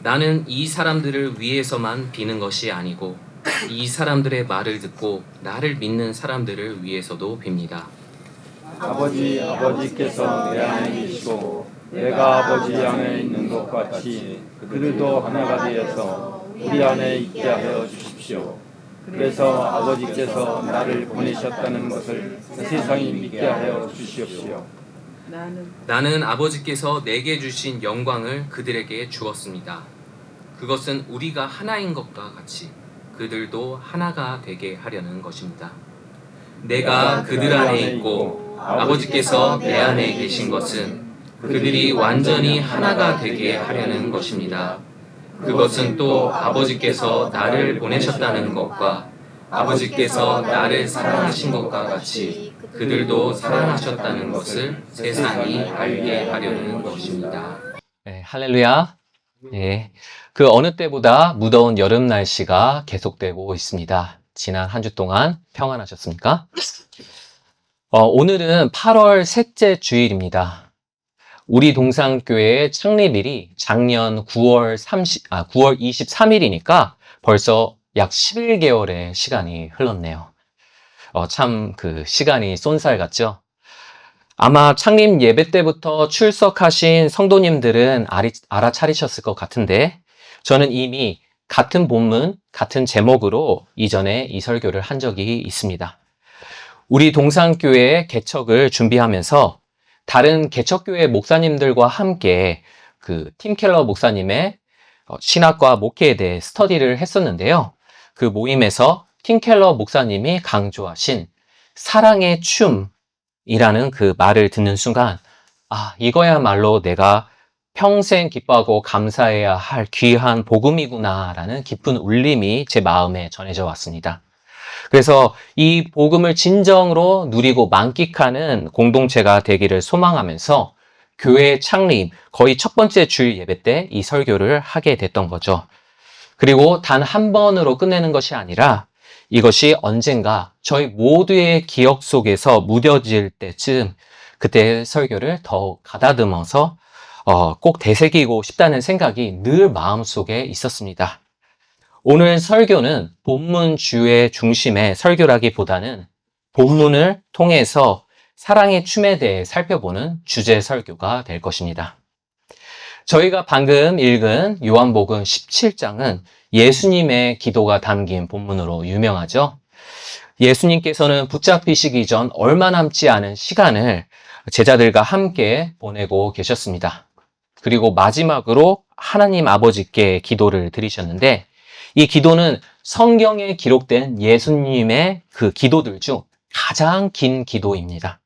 나는 이 사람들을 위해서만 비는 것이 아니고 이 사람들의 말을 듣고 나를 믿는 사람들을 위해서도 빕니다. 아버지께서 내 안에 계시고 내가 아버지 안에 있는 것 같이 그들도 하나가 되어서 우리 안에 있게 하여 주십시오. 그래서 아버지께서 나를 보내셨다는 것을 세상이 믿게 하여 주시옵시오. 나는 아버지께서 내게 주신 영광을 그들에게 주었습니다. 그것은 우리가 하나인 것과 같이 그들도 하나가 되게 하려는 것입니다. 내가 그들 안에 있고 아버지께서 내 안에 계신 것은 그들이 완전히 하나가 되게 하려는 것입니다. 그것은 또 아버지께서 나를 보내셨다는 것과 아버지께서 나를 사랑하신 것과 같이 그들도 사랑하셨다는 것을 세상이 알게 하려는 것입니다. 네, 할렐루야. 네, 그 어느 때보다 무더운 여름 날씨가 계속되고 있습니다. 지난 한 주 동안 평안하셨습니까? 오늘은 8월 셋째 주일입니다. 우리 동산교회의 창립일이 작년 9월 23일이니까 벌써 약 11개월의 시간이 흘렀네요. 참 그 시간이 쏜살 같죠? 아마 창립 예배 때부터 출석하신 성도님들은 알아차리셨을 것 같은데 저는 이미 같은 본문, 같은 제목으로 이전에 이 설교를 한 적이 있습니다. 우리 동산교회의 개척을 준비하면서 다른 개척교회 목사님들과 함께 그 팀 켈러 목사님의 신학과 목회에 대해 스터디를 했었는데요. 그 모임에서 팀 켈러 목사님이 강조하신 사랑의 춤이라는 그 말을 듣는 순간 이거야말로 내가 평생 기뻐하고 감사해야 할 귀한 복음이구나 라는 깊은 울림이 제 마음에 전해져 왔습니다. 그래서 이 복음을 진정으로 누리고 만끽하는 공동체가 되기를 소망하면서 교회 창립 거의 첫 번째 주일 예배 때 이 설교를 하게 됐던 거죠. 그리고 단 한 번으로 끝내는 것이 아니라 이것이 언젠가 저희 모두의 기억 속에서 무뎌질 때쯤 그때 설교를 더욱 가다듬어서 꼭 되새기고 싶다는 생각이 늘 마음속에 있었습니다. 오늘 설교는 본문 주의 중심의 설교라기보다는 본문을 통해서 사랑의 춤에 대해 살펴보는 주제 설교가 될 것입니다. 저희가 방금 읽은 요한복음 17장은 예수님의 기도가 담긴 본문으로 유명하죠. 예수님께서는 붙잡히시기 전 얼마 남지 않은 시간을 제자들과 함께 보내고 계셨습니다. 그리고 마지막으로 하나님 아버지께 기도를 드리셨는데 이 기도는 성경에 기록된 예수님의 그 기도들 중 가장 긴 기도입니다.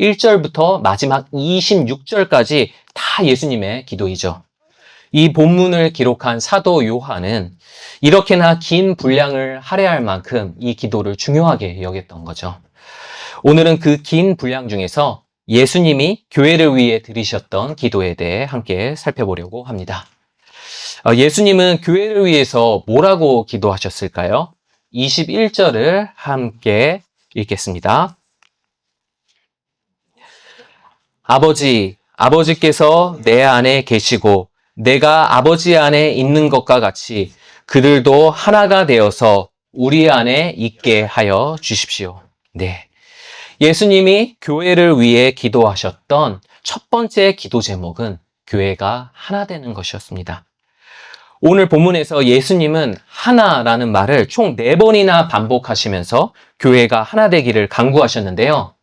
1절부터 마지막 26절까지 다 예수님의 기도이죠. 이 본문을 기록한 사도 요한은 이렇게나 긴 분량을 할애할 만큼 이 기도를 중요하게 여겼던 거죠. 오늘은 그 긴 분량 중에서 예수님이 교회를 위해 드리셨던 기도에 대해 함께 살펴보려고 합니다. 예수님은 교회를 위해서 뭐라고 기도하셨을까요? 21절을 함께 읽겠습니다. 아버지께서 내 안에 계시고 내가 아버지 안에 있는 것과 같이 그들도 하나가 되어서 우리 안에 있게 하여 주십시오. 네. 예수님이 교회를 위해 기도하셨던 첫 번째 기도 제목은 교회가 하나 되는 것이었습니다. 오늘 본문에서 예수님은 하나라는 말을 총 4번이나 반복하시면서 교회가 하나 되기를 간구하셨는데요.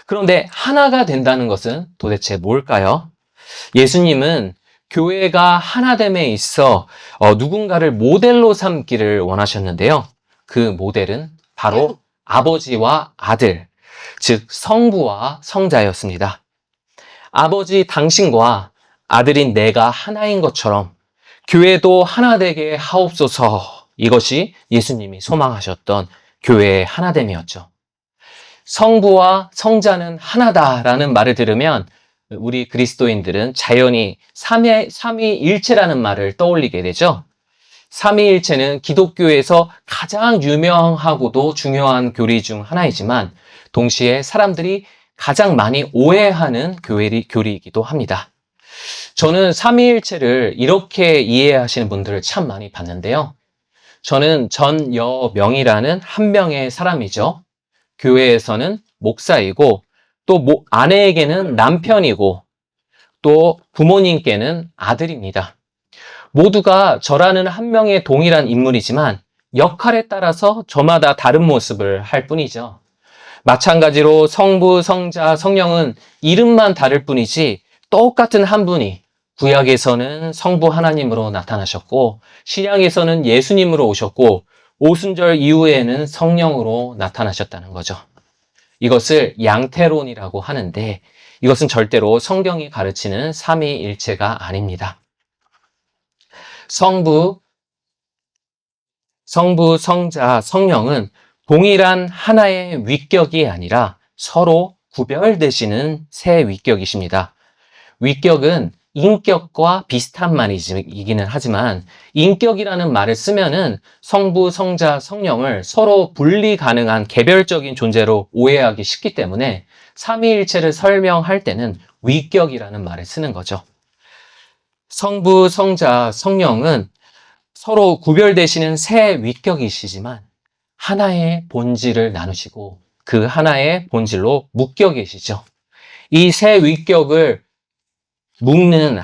그런데 하나가 된다는 것은 도대체 뭘까요? 예수님은 교회가 하나됨에 있어 누군가를 모델로 삼기를 원하셨는데요. 그 모델은 바로 아버지와 아들, 즉 성부와 성자였습니다. 아버지 당신과 아들인 내가 하나인 것처럼 교회도 하나 되게 하옵소서. 이것이 예수님이 소망하셨던 교회의 하나됨이었죠. 성부와 성자는 하나다라는 말을 들으면 우리 그리스도인들은 자연히 삼위일체라는 말을 떠올리게 되죠. 삼위일체는 기독교에서 가장 유명하고도 중요한 교리 중 하나이지만 동시에 사람들이 가장 많이 오해하는 교리이기도 합니다. 저는 삼위일체를 이렇게 이해하시는 분들을 참 많이 봤는데요. 저는 전여명이라는 한 명의 사람이죠. 교회에서는 목사이고 또 아내에게는 남편이고 또 부모님께는 아들입니다. 모두가 저라는 한 명의 동일한 인물이지만 역할에 따라서 저마다 다른 모습을 할 뿐이죠. 마찬가지로 성부, 성자, 성령은 이름만 다를 뿐이지 똑같은 한 분이 구약에서는 성부 하나님으로 나타나셨고 신약에서는 예수님으로 오셨고 오순절 이후에는 성령으로 나타나셨다는 거죠. 이것을 양태론이라고 하는데 이것은 절대로 성경이 가르치는 삼위일체가 아닙니다. 성부, 성자, 성령은 동일한 하나의 위격이 아니라 서로 구별되시는 세 위격이십니다. 위격은 인격과 비슷한 말이기는 하지만 인격이라는 말을 쓰면은 성부, 성자, 성령을 서로 분리 가능한 개별적인 존재로 오해하기 쉽기 때문에 삼위일체를 설명할 때는 위격이라는 말을 쓰는 거죠. 성부, 성자, 성령은 서로 구별되시는 세 위격이시지만 하나의 본질을 나누시고 그 하나의 본질로 묶여 계시죠. 이 세 위격을 묶는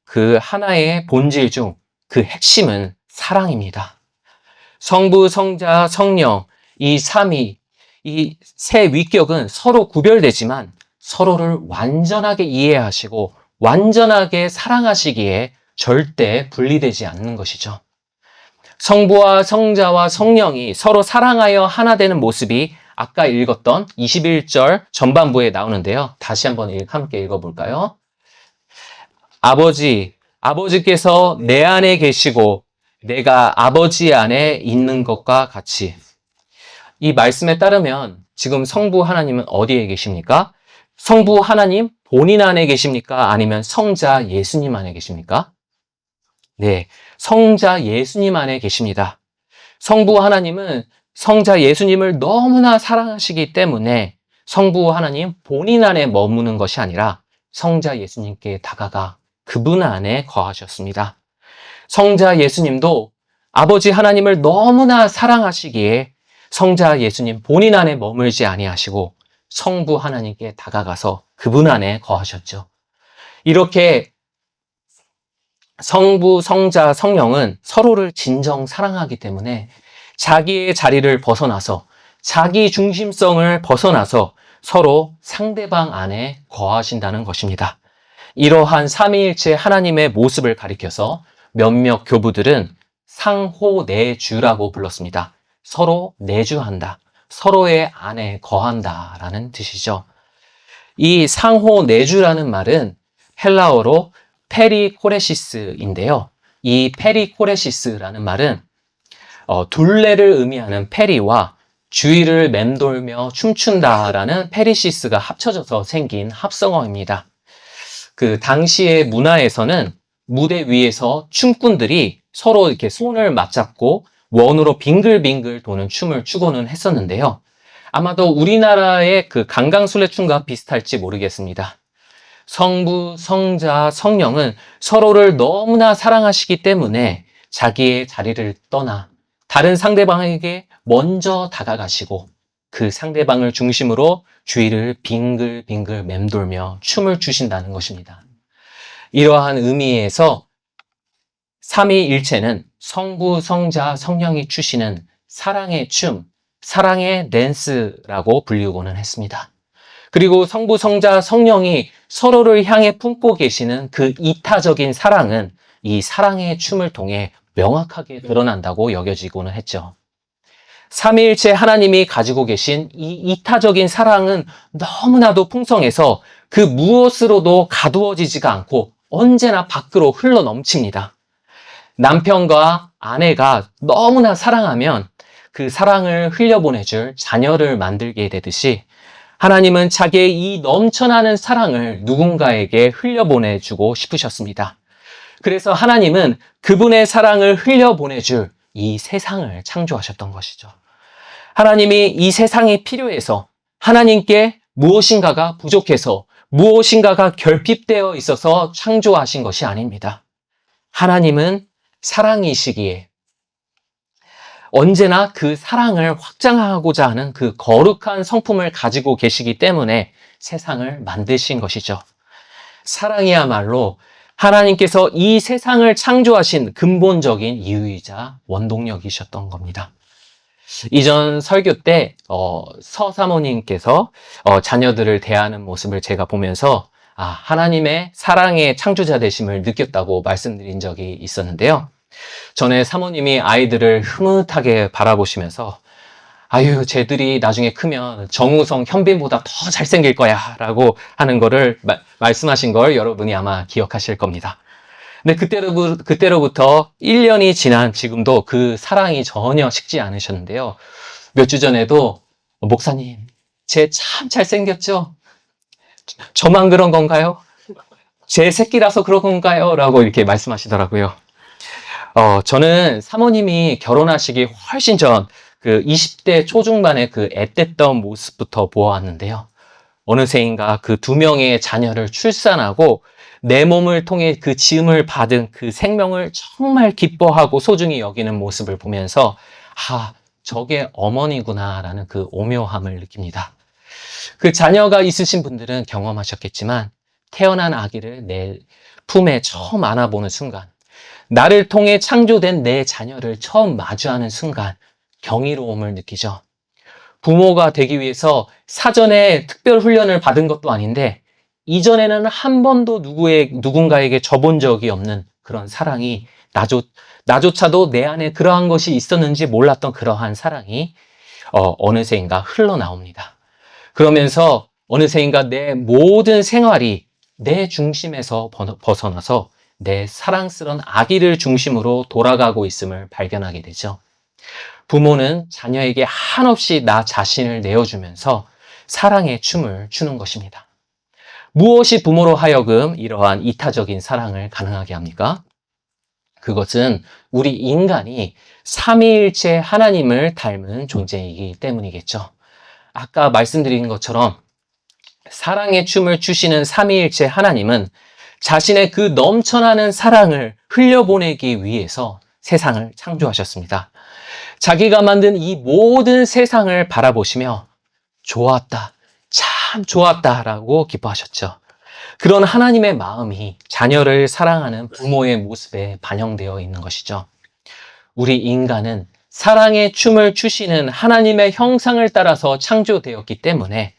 그 하나의 본질 중 그 핵심은 사랑입니다. 성부, 성자, 성령, 이 삼위, 이 세 위격은 서로 구별되지만 서로를 완전하게 이해하시고 완전하게 사랑하시기에 절대 분리되지 않는 것이죠. 성부와 성자와 성령이 서로 사랑하여 하나 되는 모습이 아까 읽었던 21절 전반부에 나오는데요. 다시 한번 함께 읽어볼까요? 아버지께서 내 안에 계시고 내가 아버지 안에 있는 것과 같이. 이 말씀에 따르면 지금 성부 하나님은 어디에 계십니까? 성부 하나님 본인 안에 계십니까? 아니면 성자 예수님 안에 계십니까? 네, 성자 예수님 안에 계십니다. 성부 하나님은 성자 예수님을 너무나 사랑하시기 때문에 성부 하나님 본인 안에 머무는 것이 아니라 성자 예수님께 다가가 그분 안에 거하셨습니다. 성자 예수님도 아버지 하나님을 너무나 사랑하시기에 성자 예수님 본인 안에 머물지 아니하시고 성부 하나님께 다가가서 그분 안에 거하셨죠. 이렇게 성부, 성자, 성령은 서로를 진정 사랑하기 때문에 자기의 자리를 벗어나서 자기 중심성을 벗어나서 서로 상대방 안에 거하신다는 것입니다. 이러한 삼위일체 하나님의 모습을 가리켜서 몇몇 교부들은 상호내주라고 불렀습니다. 서로 내주한다. 서로의 안에 거한다라는 뜻이죠. 이 상호내주라는 말은 헬라어로 페리코레시스인데요. 이 페리코레시스라는 말은 둘레를 의미하는 페리와 주위를 맴돌며 춤춘다라는 페리시스가 합쳐져서 생긴 합성어입니다. 그 당시의 문화에서는 무대 위에서 춤꾼들이 서로 이렇게 손을 맞잡고 원으로 빙글빙글 도는 춤을 추고는 했었는데요. 아마도 우리나라의 그 강강술래춤과 비슷할지 모르겠습니다. 성부, 성자, 성령은 서로를 너무나 사랑하시기 때문에 자기의 자리를 떠나 다른 상대방에게 먼저 다가가시고 그 상대방을 중심으로 주위를 빙글빙글 맴돌며 춤을 추신다는 것입니다. 이러한 의미에서 삼위일체는 성부, 성자, 성령이 추시는 사랑의 춤, 사랑의 댄스라고 불리고는 했습니다. 그리고 성부, 성자, 성령이 서로를 향해 품고 계시는 그 이타적인 사랑은 이 사랑의 춤을 통해 명확하게 드러난다고 여겨지고는 했죠. 삼위일체 하나님이 가지고 계신 이 이타적인 사랑은 너무나도 풍성해서 그 무엇으로도 가두어지지가 않고 언제나 밖으로 흘러 넘칩니다. 남편과 아내가 너무나 사랑하면 그 사랑을 흘려보내줄 자녀를 만들게 되듯이 하나님은 자기의 이 넘쳐나는 사랑을 누군가에게 흘려보내주고 싶으셨습니다. 그래서 하나님은 그분의 사랑을 흘려보내줄 이 세상을 창조하셨던 것이죠. 하나님이 이 세상이 필요해서 하나님께 무엇인가가 부족해서 무엇인가가 결핍되어 있어서 창조하신 것이 아닙니다. 하나님은 사랑이시기에 언제나 그 사랑을 확장하고자 하는 그 거룩한 성품을 가지고 계시기 때문에 세상을 만드신 것이죠. 사랑이야말로 하나님께서 이 세상을 창조하신 근본적인 이유이자 원동력이셨던 겁니다. 이전 설교 때 서사모님께서 자녀들을 대하는 모습을 제가 보면서 하나님의 사랑의 창조자 되심을 느꼈다고 말씀드린 적이 있었는데요. 전에 사모님이 아이들을 흐뭇하게 바라보시면서 아유, 쟤들이 나중에 크면 정우성, 현빈보다 더 잘생길 거야 라고 하는 거를 말씀하신 걸 여러분이 아마 기억하실 겁니다. 근데 그때로부터 1년이 지난 지금도 그 사랑이 전혀 식지 않으셨는데요. 몇 주 전에도 목사님, 쟤 참 잘생겼죠? 저만 그런 건가요? 제 새끼라서 그런 건가요? 라고 이렇게 말씀하시더라고요. 저는 사모님이 결혼하시기 훨씬 전 그 20대 초중반의 그 앳됐던 모습부터 보아왔는데요. 어느새인가 그 2명의 자녀를 출산하고 내 몸을 통해 그 지음을 받은 그 생명을 정말 기뻐하고 소중히 여기는 모습을 보면서 저게 어머니구나라는 그 오묘함을 느낍니다. 그 자녀가 있으신 분들은 경험하셨겠지만 태어난 아기를 내 품에 처음 안아보는 순간, 나를 통해 창조된 내 자녀를 처음 마주하는 순간 경이로움을 느끼죠. 부모가 되기 위해서 사전에 특별 훈련을 받은 것도 아닌데 이전에는 한 번도 누군가에게 줘본 적이 없는 그런 사랑이 나조차도 내 안에 그러한 것이 있었는지 몰랐던 그러한 사랑이 어느새인가 흘러나옵니다. 그러면서 어느새인가 내 모든 생활이 내 중심에서 벗어나서 내 사랑스러운 아기를 중심으로 돌아가고 있음을 발견하게 되죠. 부모는 자녀에게 한없이 나 자신을 내어주면서 사랑의 춤을 추는 것입니다. 무엇이 부모로 하여금 이러한 이타적인 사랑을 가능하게 합니까? 그것은 우리 인간이 삼위일체 하나님을 닮은 존재이기 때문이겠죠. 아까 말씀드린 것처럼 사랑의 춤을 추시는 삼위일체 하나님은 자신의 그 넘쳐나는 사랑을 흘려보내기 위해서 세상을 창조하셨습니다. 자기가 만든 이 모든 세상을 바라보시며 좋았다, 참 좋았다라고 기뻐하셨죠. 그런 하나님의 마음이 자녀를 사랑하는 부모의 모습에 반영되어 있는 것이죠. 우리 인간은 사랑의 춤을 추시는 하나님의 형상을 따라서 창조되었기 때문에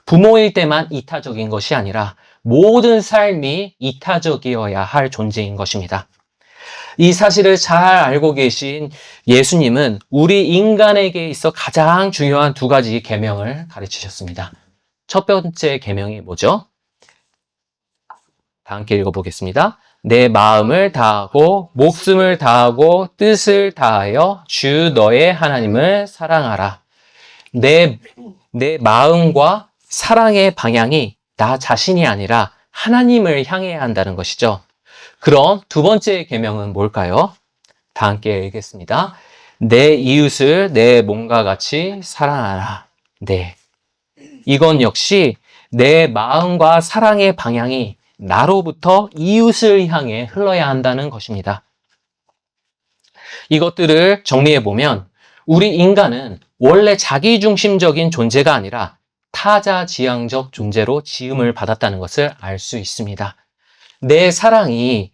부모일 때만 이타적인 것이 아니라 모든 삶이 이타적이어야 할 존재인 것입니다. 이 사실을 잘 알고 계신 예수님은 우리 인간에게 있어 가장 중요한 2가지 계명을 가르치셨습니다. 첫 번째 계명이 뭐죠? 다 함께 읽어보겠습니다. 내 마음을 다하고 목숨을 다하고 뜻을 다하여 주 너의 하나님을 사랑하라. 내 마음과 사랑의 방향이 나 자신이 아니라 하나님을 향해야 한다는 것이죠. 그럼 2번째 계명은 뭘까요? 다 함께 읽겠습니다. 내 이웃을 내 몸과 같이 사랑하라. 네. 이건 역시 내 마음과 사랑의 방향이 나로부터 이웃을 향해 흘러야 한다는 것입니다. 이것들을 정리해보면 우리 인간은 원래 자기중심적인 존재가 아니라 타자지향적 존재로 지음을 받았다는 것을 알 수 있습니다. 내 사랑이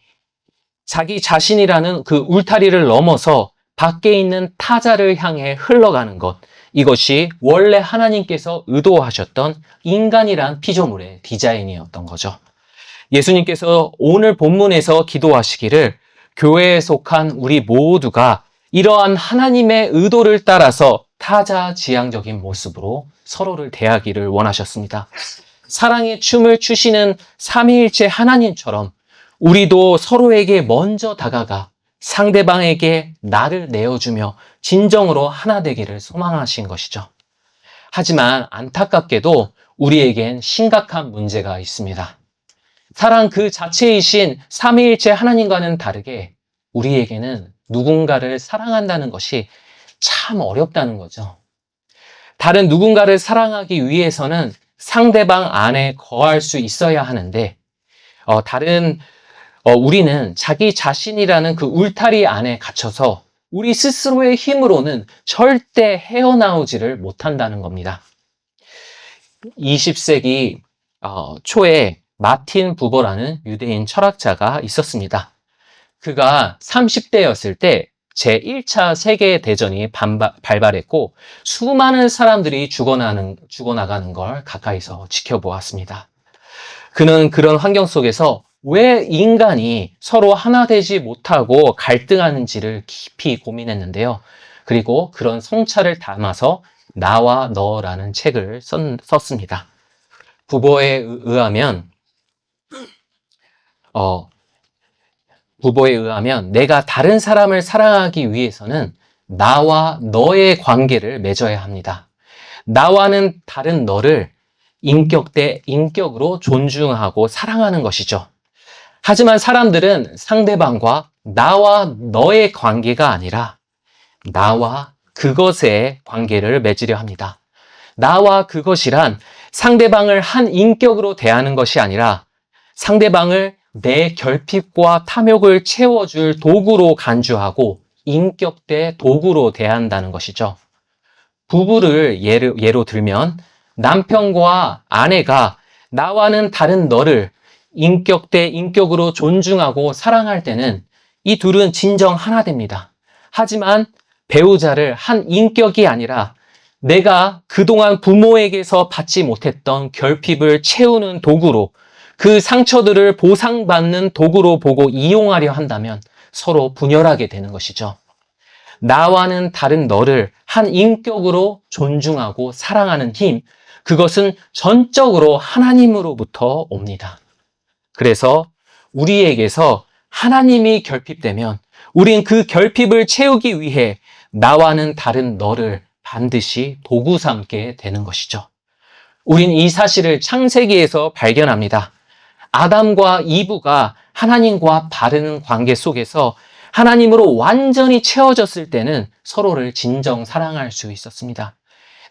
자기 자신이라는 그 울타리를 넘어서 밖에 있는 타자를 향해 흘러가는 것, 이것이 원래 하나님께서 의도하셨던 인간이란 피조물의 디자인이었던 거죠. 예수님께서 오늘 본문에서 기도하시기를 교회에 속한 우리 모두가 이러한 하나님의 의도를 따라서 타자지향적인 모습으로 서로를 대하기를 원하셨습니다. 사랑의 춤을 추시는 삼위일체 하나님처럼 우리도 서로에게 먼저 다가가 상대방에게 나를 내어주며 진정으로 하나 되기를 소망하신 것이죠. 하지만 안타깝게도 우리에겐 심각한 문제가 있습니다. 사랑 그 자체이신 삼위일체 하나님과는 다르게 우리에게는 누군가를 사랑한다는 것이 참 어렵다는 거죠. 다른 누군가를 사랑하기 위해서는 상대방 안에 거할 수 있어야 하는데, 우리는 자기 자신이라는 그 울타리 안에 갇혀서 우리 스스로의 힘으로는 절대 헤어나오지를 못한다는 겁니다. 20세기 초에 마틴 부버라는 유대인 철학자가 있었습니다. 그가 30대였을 때 제1차 세계대전이 발발했고 수많은 사람들이 죽어나가는 걸 가까이서 지켜보았습니다. 그는 그런 환경 속에서 왜 인간이 서로 하나 되지 못하고 갈등하는지를 깊이 고민했는데요. 그리고 그런 성찰을 담아서 나와 너라는 책을 썼습니다. 부버에 의하면 내가 다른 사람을 사랑하기 위해서는 나와 너의 관계를 맺어야 합니다. 나와는 다른 너를 인격 대 인격으로 존중하고 사랑하는 것이죠. 하지만 사람들은 상대방과 나와 너의 관계가 아니라 나와 그것의 관계를 맺으려 합니다. 나와 그것이란 상대방을 한 인격으로 대하는 것이 아니라 상대방을 내 결핍과 탐욕을 채워줄 도구로 간주하고 인격 대 도구로 대한다는 것이죠. 부부를 예로 들면 남편과 아내가 나와는 다른 너를 인격 대 인격으로 존중하고 사랑할 때는 이 둘은 진정 하나 됩니다. 하지만 배우자를 한 인격이 아니라 내가 그동안 부모에게서 받지 못했던 결핍을 채우는 도구로 그 상처들을 보상받는 도구로 보고 이용하려 한다면 서로 분열하게 되는 것이죠. 나와는 다른 너를 한 인격으로 존중하고 사랑하는 힘, 그것은 전적으로 하나님으로부터 옵니다. 그래서 우리에게서 하나님이 결핍되면 우린 그 결핍을 채우기 위해 나와는 다른 너를 반드시 도구 삼게 되는 것이죠. 우린 이 사실을 창세기에서 발견합니다. 아담과 이브가 하나님과 바른 관계 속에서 하나님으로 완전히 채워졌을 때는 서로를 진정 사랑할 수 있었습니다.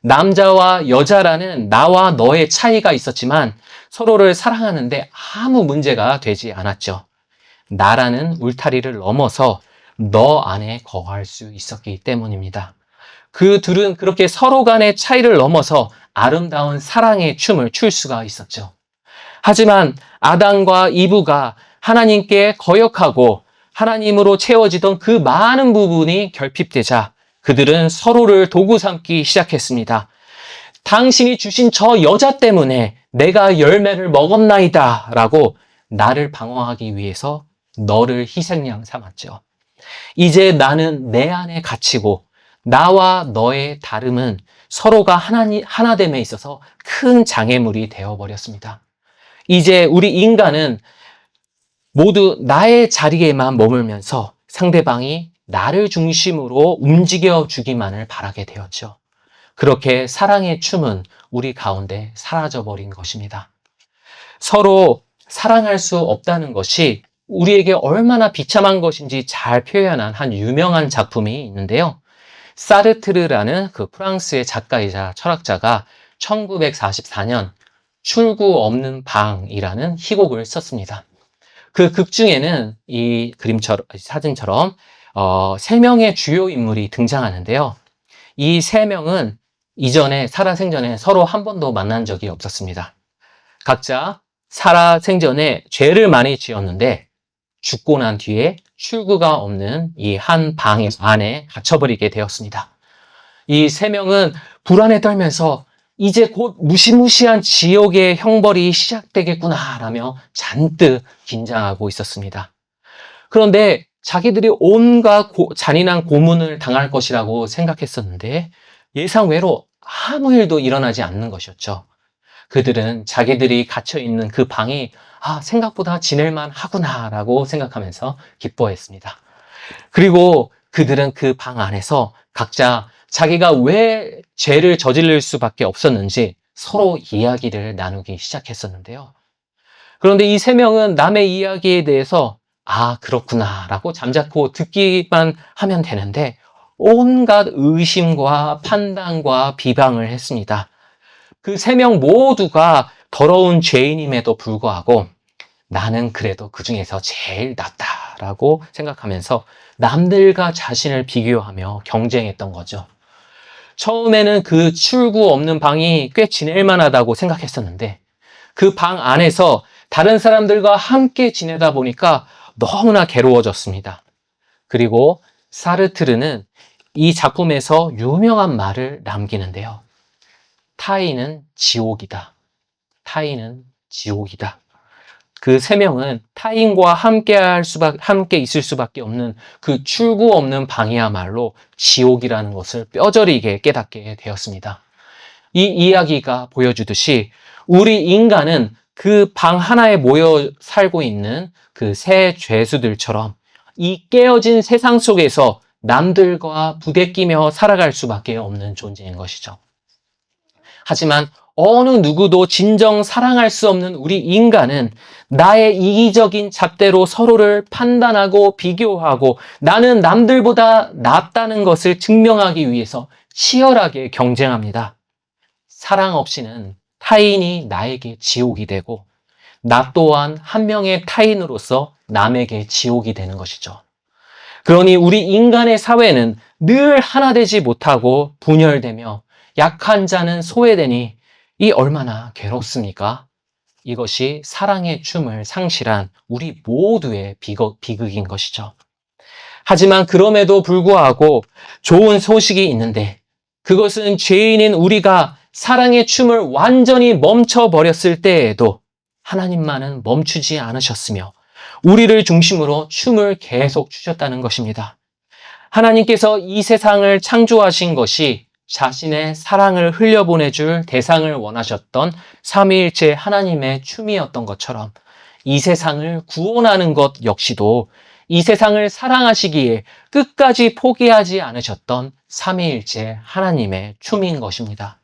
남자와 여자라는 나와 너의 차이가 있었지만 서로를 사랑하는데 아무 문제가 되지 않았죠. 나라는 울타리를 넘어서 너 안에 거할 수 있었기 때문입니다. 그 둘은 그렇게 서로 간의 차이를 넘어서 아름다운 사랑의 춤을 출 수가 있었죠. 하지만 아담과 이브가 하나님께 거역하고 하나님으로 채워지던 그 많은 부분이 결핍되자 그들은 서로를 도구 삼기 시작했습니다. 당신이 주신 저 여자 때문에 내가 열매를 먹었나이다 라고 나를 방어하기 위해서 너를 희생양 삼았죠. 이제 나는 내 안에 갇히고 나와 너의 다름은 서로가 하나됨에 있어서 큰 장애물이 되어버렸습니다. 이제 우리 인간은 모두 나의 자리에만 머물면서 상대방이 나를 중심으로 움직여 주기만을 바라게 되었죠. 그렇게 사랑의 춤은 우리 가운데 사라져버린 것입니다. 서로 사랑할 수 없다는 것이 우리에게 얼마나 비참한 것인지 잘 표현한 한 유명한 작품이 있는데요. 사르트르라는 그 프랑스의 작가이자 철학자가 1944년 출구 없는 방이라는 희곡을 썼습니다. 그 극 중에는 이 사진처럼 3명의 주요 인물이 등장하는데요. 이 3명은 이전에 살아생전에 서로 한 번도 만난 적이 없었습니다. 각자 살아생전에 죄를 많이 지었는데 죽고 난 뒤에 출구가 없는 이 한 방 안에 갇혀버리게 되었습니다. 이 3명은 불안에 떨면서 이제 곧 무시무시한 지옥의 형벌이 시작되겠구나라며 잔뜩 긴장하고 있었습니다. 그런데 자기들이 온갖 잔인한 고문을 당할 것이라고 생각했었는데 예상외로 아무 일도 일어나지 않는 것이었죠. 그들은 자기들이 갇혀있는 그 방이 생각보다 지낼만 하구나라고 생각하면서 기뻐했습니다. 그리고 그들은 그 방 안에서 각자 자기가 왜 죄를 저지를 수밖에 없었는지 서로 이야기를 나누기 시작했었는데요. 그런데 이 3명은 남의 이야기에 대해서 그렇구나라고 잠자코 듣기만 하면 되는데 온갖 의심과 판단과 비방을 했습니다. 그 3명 모두가 더러운 죄인임에도 불구하고 나는 그래도 그 중에서 제일 낫다라고 생각하면서 남들과 자신을 비교하며 경쟁했던 거죠. 처음에는 그 출구 없는 방이 꽤 지낼 만하다고 생각했었는데 그 방 안에서 다른 사람들과 함께 지내다 보니까 너무나 괴로워졌습니다. 그리고 사르트르는 이 작품에서 유명한 말을 남기는데요. 타인은 지옥이다. 타인은 지옥이다. 그 3명은 타인과 함께 있을 수밖에 없는 그 출구 없는 방이야말로 지옥이라는 것을 뼈저리게 깨닫게 되었습니다. 이 이야기가 보여주듯이 우리 인간은 그 방 하나에 모여 살고 있는 그 새 죄수들처럼 이 깨어진 세상 속에서 남들과 부대끼며 살아갈 수밖에 없는 존재인 것이죠. 하지만 어느 누구도 진정 사랑할 수 없는 우리 인간은 나의 이기적인 잣대로 서로를 판단하고 비교하고 나는 남들보다 낫다는 것을 증명하기 위해서 치열하게 경쟁합니다. 사랑 없이는 타인이 나에게 지옥이 되고 나 또한 한 명의 타인으로서 남에게 지옥이 되는 것이죠. 그러니 우리 인간의 사회는 늘 하나 되지 못하고 분열되며 약한 자는 소외되니 이 얼마나 괴롭습니까? 이것이 사랑의 춤을 상실한 우리 모두의 비극인 것이죠. 하지만 그럼에도 불구하고 좋은 소식이 있는데 그것은 죄인인 우리가 사랑의 춤을 완전히 멈춰버렸을 때에도 하나님만은 멈추지 않으셨으며 우리를 중심으로 춤을 계속 추셨다는 것입니다. 하나님께서 이 세상을 창조하신 것이 자신의 사랑을 흘려보내줄 대상을 원하셨던 삼위일체 하나님의 춤이었던 것처럼 이 세상을 구원하는 것 역시도 이 세상을 사랑하시기에 끝까지 포기하지 않으셨던 삼위일체 하나님의 춤인 것입니다.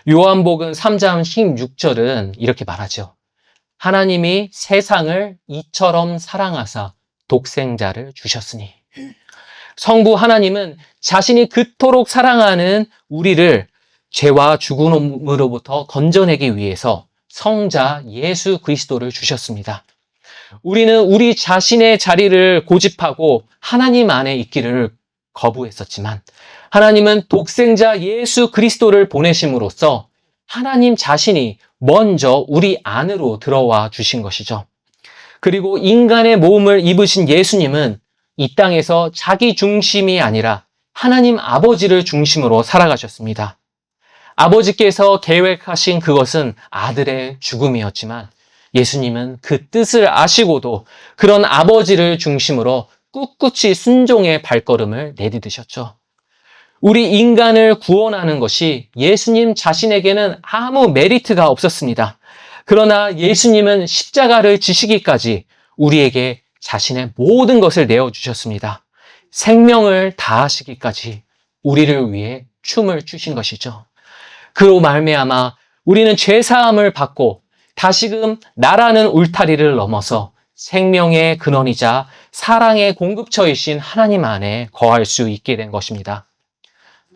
요한복음 3장 16절은 이렇게 말하죠. 하나님이 세상을 이처럼 사랑하사 독생자를 주셨으니. 성부 하나님은 자신이 그토록 사랑하는 우리를 죄와 죽음으로부터 건져내기 위해서 성자 예수 그리스도를 주셨습니다. 우리는 우리 자신의 자리를 고집하고 하나님 안에 있기를 거부했었지만 하나님은 독생자 예수 그리스도를 보내심으로써 하나님 자신이 먼저 우리 안으로 들어와 주신 것이죠. 그리고 인간의 몸을 입으신 예수님은 이 땅에서 자기 중심이 아니라 하나님 아버지를 중심으로 살아가셨습니다. 아버지께서 계획하신 그것은 아들의 죽음이었지만 예수님은 그 뜻을 아시고도 그런 아버지를 중심으로 꿋꿋이 순종의 발걸음을 내디디셨죠. 우리 인간을 구원하는 것이 예수님 자신에게는 아무 메리트가 없었습니다. 그러나 예수님은 십자가를 지시기까지 우리에게 자신의 모든 것을 내어주셨습니다. 생명을 다하시기까지 우리를 위해 춤을 추신 것이죠. 그로 말미암아 우리는 죄사함을 받고 다시금 나라는 울타리를 넘어서 생명의 근원이자 사랑의 공급처이신 하나님 안에 거할 수 있게 된 것입니다.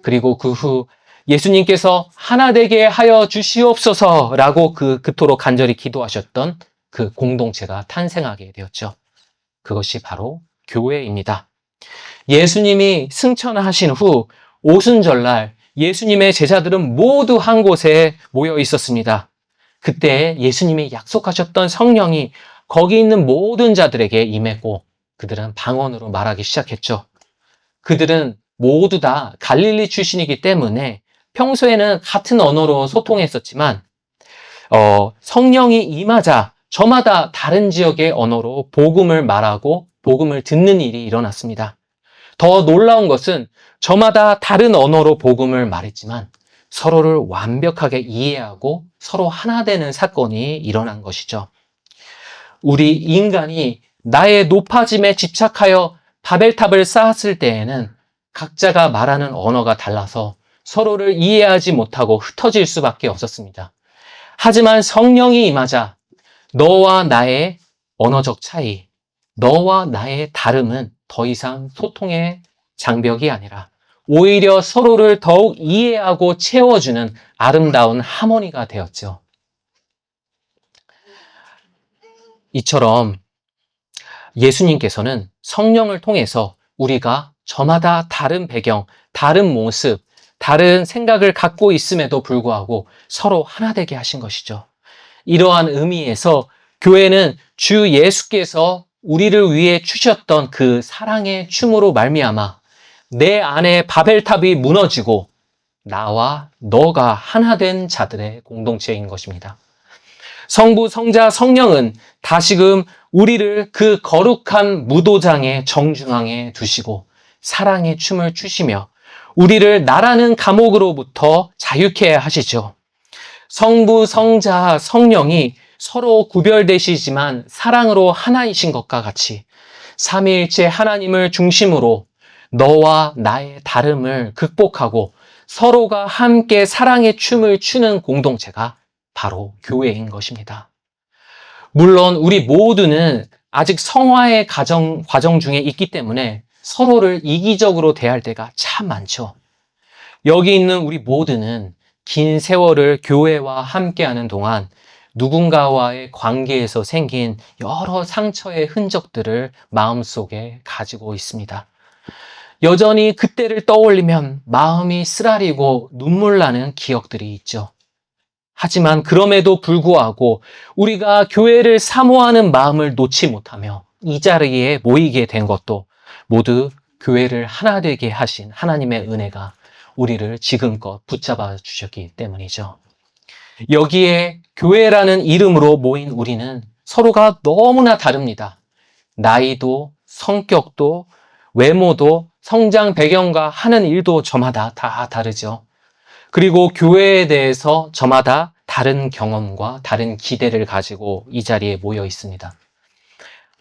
그리고 그 후 예수님께서 하나 되게 하여 주시옵소서라고 그토록 간절히 기도하셨던 그 공동체가 탄생하게 되었죠. 그것이 바로 교회입니다. 예수님이 승천하신 후 오순절날 예수님의 제자들은 모두 한 곳에 모여 있었습니다. 그때 예수님이 약속하셨던 성령이 거기 있는 모든 자들에게 임했고 그들은 방언으로 말하기 시작했죠. 그들은 모두 다 갈릴리 출신이기 때문에 평소에는 같은 언어로 소통했었지만 성령이 임하자 저마다 다른 지역의 언어로 복음을 말하고 복음을 듣는 일이 일어났습니다. 더 놀라운 것은 저마다 다른 언어로 복음을 말했지만 서로를 완벽하게 이해하고 서로 하나 되는 사건이 일어난 것이죠. 우리 인간이 나의 높아짐에 집착하여 바벨탑을 쌓았을 때에는 각자가 말하는 언어가 달라서 서로를 이해하지 못하고 흩어질 수밖에 없었습니다. 하지만 성령이 임하자 너와 나의 언어적 차이, 너와 나의 다름은 더 이상 소통의 장벽이 아니라 오히려 서로를 더욱 이해하고 채워주는 아름다운 하모니가 되었죠. 이처럼 예수님께서는 성령을 통해서 우리가 저마다 다른 배경, 다른 모습, 다른 생각을 갖고 있음에도 불구하고 서로 하나 되게 하신 것이죠. 이러한 의미에서 교회는 주 예수께서 우리를 위해 주셨던 그 사랑의 춤으로 말미암아 내 안에 바벨탑이 무너지고 나와 너가 하나 된 자들의 공동체인 것입니다. 성부, 성자, 성령은 다시금 우리를 그 거룩한 무도장의 정중앙에 두시고 사랑의 춤을 추시며 우리를 나라는 감옥으로부터 자유케 하시죠. 성부, 성자, 성령이 서로 구별되시지만 사랑으로 하나이신 것과 같이 삼위일체 하나님을 중심으로 너와 나의 다름을 극복하고 서로가 함께 사랑의 춤을 추는 공동체가 바로 교회인 것입니다. 물론 우리 모두는 아직 성화의 과정 중에 있기 때문에 서로를 이기적으로 대할 때가 참 많죠. 여기 있는 우리 모두는 긴 세월을 교회와 함께하는 동안 누군가와의 관계에서 생긴 여러 상처의 흔적들을 마음속에 가지고 있습니다. 여전히 그때를 떠올리면 마음이 쓰라리고 눈물 나는 기억들이 있죠. 하지만 그럼에도 불구하고 우리가 교회를 사모하는 마음을 놓지 못하며 이 자리에 모이게 된 것도 모두 교회를 하나 되게 하신 하나님의 은혜가 우리를 지금껏 붙잡아 주셨기 때문이죠. 여기에 교회라는 이름으로 모인 우리는 서로가 너무나 다릅니다. 나이도, 성격도, 외모도, 성장 배경과 하는 일도 저마다 다 다르죠. 그리고 교회에 대해서 저마다 다른 경험과 다른 기대를 가지고 이 자리에 모여 있습니다.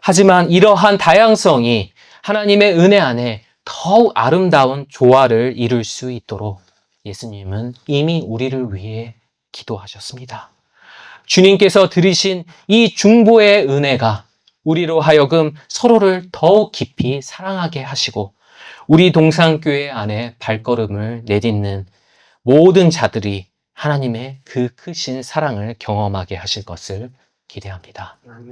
하지만 이러한 다양성이 하나님의 은혜 안에 더욱 아름다운 조화를 이룰 수 있도록 예수님은 이미 우리를 위해 기도하셨습니다. 주님께서 들으신 이 중보의 은혜가 우리로 하여금 서로를 더욱 깊이 사랑하게 하시고 우리 동산교회 안에 발걸음을 내딛는 모든 자들이 하나님의 그 크신 사랑을 경험하게 하실 것을 기대합니다.